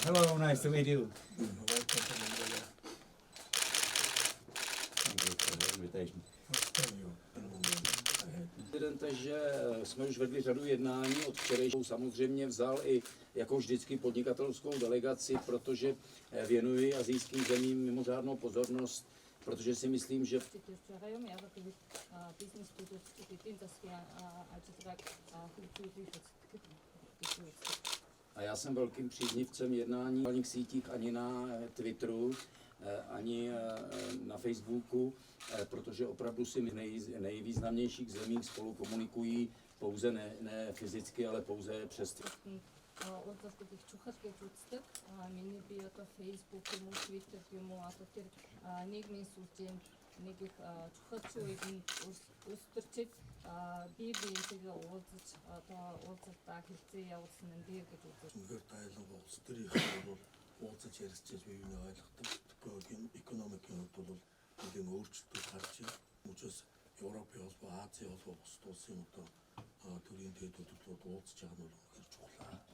Hello, nice to meet you. Welcome to Mongolia. Thank you for the invitation. Thank you. Prezidente, že jsme už vedli řadu jednání od včerejšího. Samozřejmě vzal i jako vždycky podnikatelskou delegaci, protože věnuji asijským zemím mimořádnou pozornost, protože si myslím, že a já jsem velkým příznivcem jednání na sociálních sítích ani na Twitteru, ani na Facebooku, protože opravdu si nejvýznamnějších zemích spolu komunikují pouze ne fyzicky, ale pouze přes отзывдыг чухал гэж үздэг. Миний би одоо Facebook юм уу, Twitter юм уу, одоо тэр нийгмийн сүлжээнд нэг их чухал зүйл нь өсдөрчиг биентэйгээ уулзаж одоо уулзалтаа хэлцээ явуулсан юм би гэж үздэг. Үнэхээр тайлангаа улс төрийн бол уулзаж ярилцаж биеийг ойлгодог. Тэгвэл экономикийн хувьд бол нэгэн өөрчлөлт гарч ирж учраас Европын холбоо, Азийн холбоо бусад улсын одоо төрийн дэд төлөвлөлт уулзаж байгаа нь бол үнэхээр чухал.